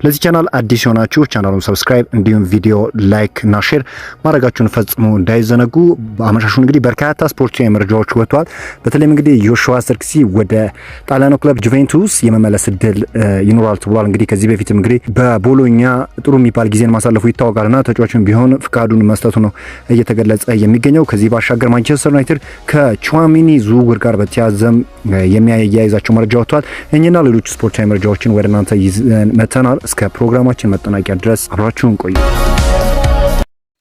ለዚህ ቻናል አዲስ ሆናችሁ ቻናሉን ሰብስክራይብ እንዲሁም ቪዲዮ ላይክ እና ሼር ማድረጋችሁን ፈጽሞ እንዳይዘነጉ። አመሻሹን እንግዲህ በርካታ ስፖርታዊ መረጃዎች ወጥተዋል። በተለይም እንግዲህ ዮሹዋ ዘርክዚ ወደ ጣሊያኑ ክለብ ጁቬንቱስ የመመለስ እድል ይኖራል ተብሏል። እንግዲህ ከዚህ በፊትም እንግዲህ በቦሎኛ ጥሩ የሚባል ጊዜን ማሳለፉ ይታወቃልና ተጫዋቹም ቢሆን ፍቃዱን መስጠቱ ነው እየተገለጸ የሚገኘው። ከዚህ ባሻገር ማንቸስተር ዩናይትድ ከቹዋሚኒ ዝውውር ጋር በተያያዘም የሚያያይዛቸው መረጃ ወጥቷል። እኛና ሌሎች ስፖርታዊ መረጃዎችን ወደ እናንተ ይዘን መተናል። እስከ ፕሮግራማችን መጠናቂያ ድረስ አብራችሁን ቆዩ።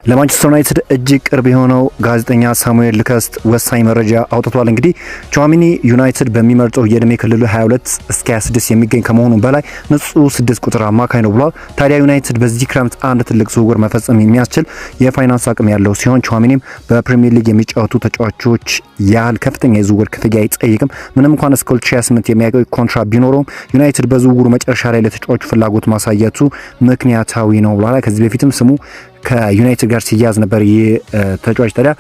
ለማንቸስተር ዩናይትድ እጅግ ቅርብ የሆነው ጋዜጠኛ ሳሙኤል ልከስት ወሳኝ መረጃ አውጥቷል። እንግዲህ ቹዋሚኒ ዩናይትድ በሚመርጠው የእድሜ ክልሉ 22 እስከ 26 የሚገኝ ከመሆኑ በላይ ንጹህ 6 ቁጥር አማካይ ነው ብሏል። ታዲያ ዩናይትድ በዚህ ክረምት አንድ ትልቅ ዝውውር መፈጸም የሚያስችል የፋይናንስ አቅም ያለው ሲሆን ቹዋሚኒም በፕሪሚየር ሊግ የሚጫወቱ ተጫዋቾች ያህል ከፍተኛ የዝውውር ክፍያ አይጠይቅም። ምንም እንኳን እስከ 2028 የሚያቆይ ኮንትራት ቢኖረውም ዩናይትድ በዝውውሩ መጨረሻ ላይ ለተጫዋቹ ፍላጎት ማሳየቱ ምክንያታዊ ነው ብሏል። ከዚህ በፊትም ስሙ ከዩናይትድ ጋር ሲያዝ ነበር። ይህ ተጫዋች ታዲያ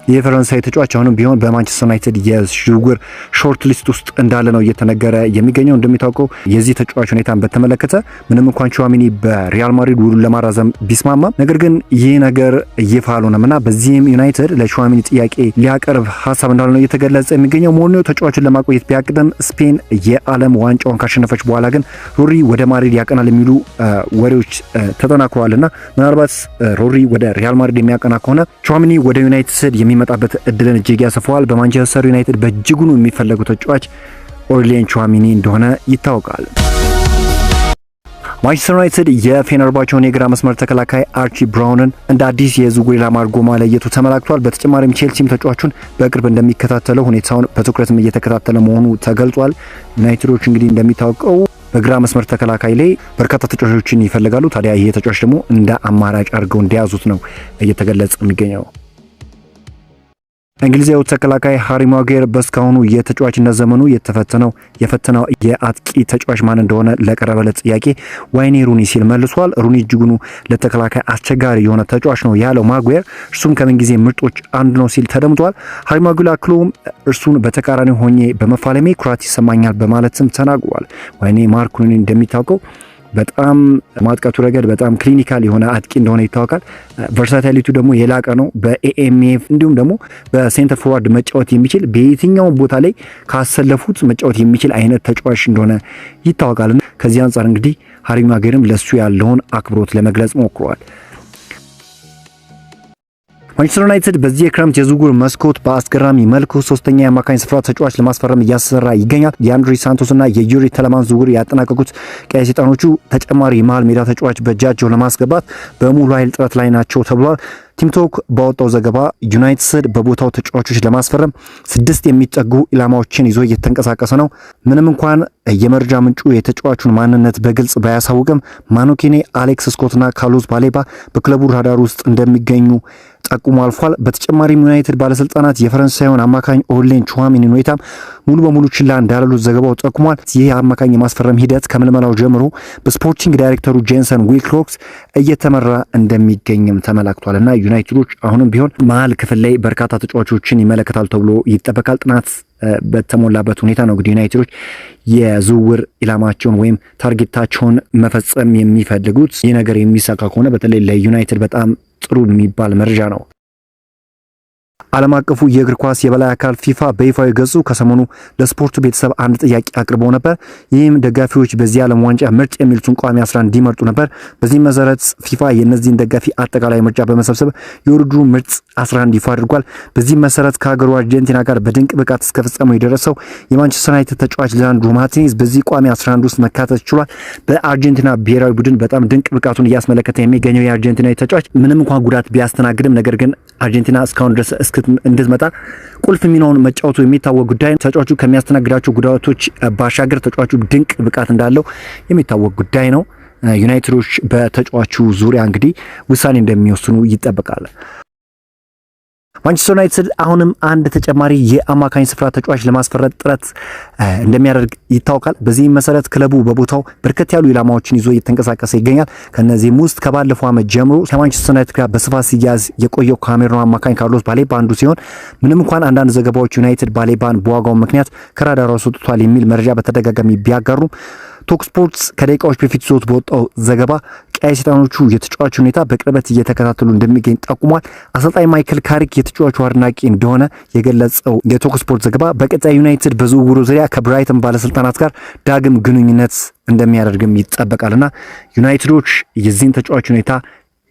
የፈረንሳይ ተጫዋች አሁንም ቢሆን በማንቸስተር ዩናይትድ የዝውውር ሾርት ሊስት ውስጥ እንዳለ ነው እየተነገረ የሚገኘው። እንደሚታወቀው የዚህ ተጫዋች ሁኔታን በተመለከተ ምንም እንኳን ቹዋሚኒ በሪያል ማድሪድ ውሉን ለማራዘም ቢስማማም ነገር ግን ይህ ነገር ይፋ አልሆነምና በዚህም ዩናይትድ ለቹዋሚኒ ጥያቄ ሊያቀርብ ሀሳብ እንዳለ ነው እየተገለጸ የሚገኘው። ሞሪኒዮ ተጫዋቹን ለማቆየት ቢያቅድም ስፔን የዓለም ዋንጫውን ካሸነፈች በኋላ ግን ሮሪ ወደ ማድሪድ ያቀናል የሚሉ ወሬዎች ተጠናክረዋልና ምናልባት ሮሪ ወደ ሪያል ማድሪድ የሚያቀና ከሆነ ቹዋሚኒ ወደ ዩናይትድ የሚመጣበት እድልን እጅግ ያሰፋዋል። በማንቸስተር ዩናይትድ በእጅጉኑ የሚፈለጉ ተጫዋች ኦርሊያን ቹዋሚኒ እንደሆነ ይታወቃል። ማንቸስተር ዩናይትድ የፌነርባቸውን የግራ መስመር ተከላካይ አርቺ ብራውንን እንደ አዲስ የዝውውር ኢላማ አድርጎ ማለየቱ ተመላክቷል። በተጨማሪም ቼልሲም ተጫዋቹን በቅርብ እንደሚከታተለው ሁኔታውን በትኩረትም እየተከታተለ መሆኑ ተገልጿል። ዩናይትዶች እንግዲህ እንደሚታወቀው በግራ መስመር ተከላካይ ላይ በርካታ ተጫዋቾችን ይፈልጋሉ። ታዲያ ይሄ ተጫዋች ደግሞ እንደ አማራጭ አድርገው እንዲያዙት ነው እየተገለጸ የሚገኘው። እንግሊዛዊው ተከላካይ ሃሪ ማጉዌር በስካሁኑ የተጫዋችነት ዘመኑ የፈተነው የአጥቂ ተጫዋች ማን እንደሆነ ለቀረበለት ጥያቄ ዋይኔ ሩኒ ሲል መልሷል። ሩኒ እጅጉኑ ለተከላካይ አስቸጋሪ የሆነ ተጫዋች ነው ያለው ማጉዌር እርሱም ከምንጊዜ ምርጦች አንዱ ነው ሲል ተደምጧል። ሃሪ ማጉዌር አክሎም እርሱን በተቃራኒ ሆኜ በመፋለሜ ኩራት ይሰማኛል በማለትም ተናግሯል። ዋይኔ ማርክ ሩኒ እንደሚታወቀው በጣም ማጥቃቱ ረገድ በጣም ክሊኒካል የሆነ አጥቂ እንደሆነ ይታወቃል። ቨርሳታሊቲ ደግሞ የላቀ ነው። በኤኤምኤፍ እንዲሁም ደግሞ በሴንተር ፎርዋርድ መጫወት የሚችል በየትኛውም ቦታ ላይ ካሰለፉት መጫወት የሚችል አይነት ተጫዋች እንደሆነ ይታወቃል። ከዚህ አንጻር እንግዲህ ሃሪ ማጉዌርም ለሱ ያለውን አክብሮት ለመግለጽ ሞክሯል። ማንቸስተር ዩናይትድ በዚህ የክረምት የዝውውር መስኮት በአስገራሚ መልኩ ሶስተኛ የአማካኝ ስፍራ ተጫዋች ለማስፈረም እያሰራ ይገኛል። የአንድሪ ሳንቶስና የዩሪ ተለማን ዝውውር ያጠናቀቁት ቀይ ሰይጣኖቹ ተጨማሪ የመሃል ሜዳ ተጫዋች በእጃቸው ለማስገባት በሙሉ ኃይል ጥረት ላይ ናቸው ተብሏል። ቲምቶክ ባወጣው ዘገባ ዩናይትድ በቦታው ተጫዋቾች ለማስፈረም 6 የሚጠጉ ኢላማዎችን ይዞ እየተንቀሳቀሰ ነው። ምንም እንኳን የመረጃ ምንጩ የተጫዋቹን ማንነት በግልጽ ባያሳውቅም ማኑኬኔ፣ አሌክስ ስኮትና ካርሎስ ባሌባ በክለቡ ራዳር ውስጥ እንደሚገኙ ጠቁሞ አልፏል። በተጨማሪም ዩናይትድ ባለስልጣናት የፈረንሳዩን አማካኝ ኦርሊያን ቹዋሚኒን ሁኔታም ሙሉ በሙሉ ችላ እንዳላሉት ዘገባው ጠቁሟል። ይህ አማካኝ የማስፈረም ሂደት ከምልመላው ጀምሮ በስፖርቲንግ ዳይሬክተሩ ጄንሰን ዊልክሮክስ እየተመራ እንደሚገኝም ተመላክቷልና ዩናይትዶች አሁንም ቢሆን መሀል ክፍል ላይ በርካታ ተጫዋቾችን ይመለከታል ተብሎ ይጠበቃል። ጥናት በተሞላበት ሁኔታ ነው እንግዲህ ዩናይትዶች የዝውውር ኢላማቸውን ወይም ታርጌታቸውን መፈጸም የሚፈልጉት። ይህ ነገር የሚሳካ ከሆነ በተለይ ለዩናይትድ በጣም ጥሩ የሚባል መረጃ ነው። ዓለም አቀፉ የእግር ኳስ የበላይ አካል ፊፋ በይፋዊ ገጹ ከሰሞኑ ለስፖርቱ ቤተሰብ አንድ ጥያቄ አቅርቦ ነበር። ይህም ደጋፊዎች በዚህ ዓለም ዋንጫ ምርጥ የሚሉትን ቋሚ 11 እንዲመርጡ ነበር። በዚህ መሰረት ፊፋ የእነዚህን ደጋፊ አጠቃላይ ምርጫ በመሰብሰብ የውድድሩ ምርጥ 11 ይፋ አድርጓል። በዚህ መሰረት ከሀገሩ አርጀንቲና ጋር በድንቅ ብቃት እስከ ፍጻሜው የደረሰው የማንቸስተር ዩናይትድ ተጫዋች ሊሳንድሮ ማርቲኔዝ በዚህ ቋሚ 11 ውስጥ መካተት ችሏል። በአርጀንቲና ብሔራዊ ቡድን በጣም ድንቅ ብቃቱን እያስመለከተ የሚገኘው የአርጀንቲና ተጫዋች ምንም እንኳን ጉዳት ቢያስተናግድም ነገር ግን አርጀንቲና እስካሁን ድረስ እንድትመጣ ቁልፍ ሚናውን መጫወቱ የሚታወቅ ጉዳይ። ተጫዋቹ ከሚያስተናግዳቸው ጉዳቶች ባሻገር ተጫዋቹ ድንቅ ብቃት እንዳለው የሚታወቅ ጉዳይ ነው። ዩናይትዶች በተጫዋቹ ዙሪያ እንግዲህ ውሳኔ እንደሚወስኑ ይጠበቃል። ማንቸስተር ዩናይትድ አሁንም አንድ ተጨማሪ የአማካኝ ስፍራ ተጫዋች ለማስፈረም ጥረት እንደሚያደርግ ይታወቃል። በዚህም መሰረት ክለቡ በቦታው በርከት ያሉ ኢላማዎችን ይዞ እየተንቀሳቀሰ ይገኛል። ከነዚህም ውስጥ ከባለፈው ዓመት ጀምሮ ከማንቸስተር ዩናይትድ ጋር በስፋት ሲያዝ የቆየው ካሜሩን አማካኝ ካርሎስ ባሌባ አንዱ ሲሆን ምንም እንኳን አንዳንድ ዘገባዎች ዩናይትድ ባሌባን በዋጋው ምክንያት ከራዳሩ አስወጥቷል የሚል መረጃ በተደጋጋሚ ቢያጋሩም ቶክ ስፖርትስ ከደቂቃዎች በፊት ይዞት በወጣው ዘገባ ቀይ ሰይጣኖቹ የተጫዋቹ ሁኔታ በቅርበት እየተከታተሉ እንደሚገኝ ጠቁሟል። አሰልጣኝ ማይክል ካሪክ የተጫዋቹ አድናቂ እንደሆነ የገለጸው የቶክ ስፖርት ዘገባ በቀጣይ ዩናይትድ በዝውውሩ ዙሪያ ከብራይተን ባለስልጣናት ጋር ዳግም ግንኙነት እንደሚያደርግም ይጠበቃልና ዩናይትዶች የዚህን ተጫዋች ሁኔታ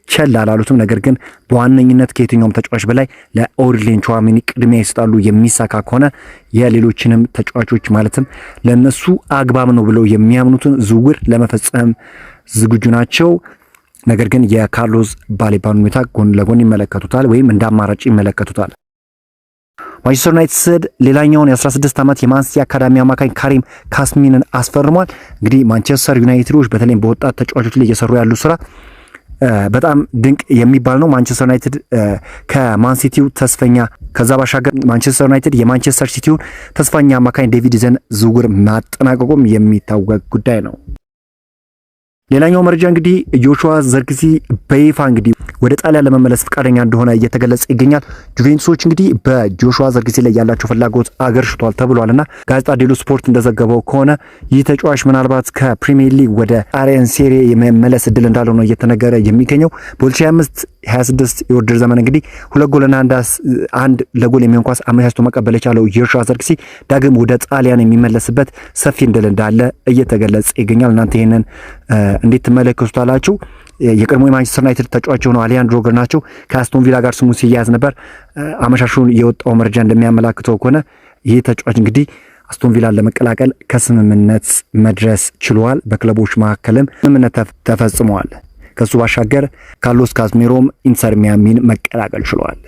ቸል አላሉትም። ነገር ግን በዋነኝነት ከየትኛውም ተጫዋች በላይ ለኦርሊን ቹዋሜኒ ቅድሚያ ይሰጣሉ። የሚሳካ ከሆነ የሌሎችንም ተጫዋቾች ማለትም ለነሱ አግባብ ነው ብለው የሚያምኑትን ዝውውር ለመፈጸም ዝግጁ ናቸው። ነገር ግን የካርሎስ ባሌባን ሁኔታ ጎን ለጎን ይመለከቱታል ወይም እንደ አማራጭ ይመለከቱታል። ማንቸስተር ዩናይትድ ሌላኛውን የ16 ዓመት የማንሲቲ አካዳሚ አማካኝ ካሪም ካስሚንን አስፈርሟል። እንግዲህ ማንቸስተር ዩናይትዶች በተለይም በወጣት ተጫዋቾች ላይ እየሰሩ ያሉ ስራ በጣም ድንቅ የሚባል ነው። ማንቸስተር ዩናይትድ ከማንሲቲው ተስፈኛ ከዛ ባሻገር ማንቸስተር ዩናይትድ የማንቸስተር ሲቲውን ተስፈኛ አማካኝ ዴቪድ ዘን ዝውውር ማጠናቀቁም የሚታወቅ ጉዳይ ነው። ሌላኛው መረጃ እንግዲህ ጆሹዋ ዘርክዚ በይፋ እንግዲህ ወደ ጣሊያን ለመመለስ ፈቃደኛ እንደሆነ እየተገለጸ ይገኛል። ጁቬንቱሶች እንግዲህ በጆሹዋ ዘርክዚ ላይ ያላቸው ፍላጎት አገርሽቷል ተብሏልና ጋዜጣ ዴሎ ስፖርት እንደዘገበው ከሆነ ይህ ተጫዋች ምናልባት ከፕሪሚየር ሊግ ወደ ጣሊያን ሴሪ የመመለስ እድል እንዳለው ነው እየተነገረ የሚገኘው። በ2025/26 የውድድር ዘመን እንግዲህ 2 ጎልና አንድ ለጎል የሚሆን ኳስ አመቻችቶ መቀበል የቻለው ጆሹዋ ዘርክዚ ዳግም ወደ ጣሊያን የሚመለስበት ሰፊ እድል እንዳለ እየተገለጸ ይገኛል። እናንተ ይሄንን እንዴት ትመለከቱታላችሁ? የቀድሞ የማንቸስተር ዩናይትድ ተጫዋች ሆነው አሊያንድሮ ጋርናቾ ከአስቶን ቪላ ጋር ስሙ ሲያያዝ ነበር። አመሻሹን የወጣው መረጃ እንደሚያመላክተው ከሆነ ይህ ተጫዋች እንግዲህ አስቶን ቪላን ለመቀላቀል ከስምምነት መድረስ ችሏል። በክለቦች መካከልም ስምምነት ተፈጽመዋል። ከሱ ባሻገር ካርሎስ ካዝሜሮም ኢንተር ሚያሚን መቀላቀል ችሏል።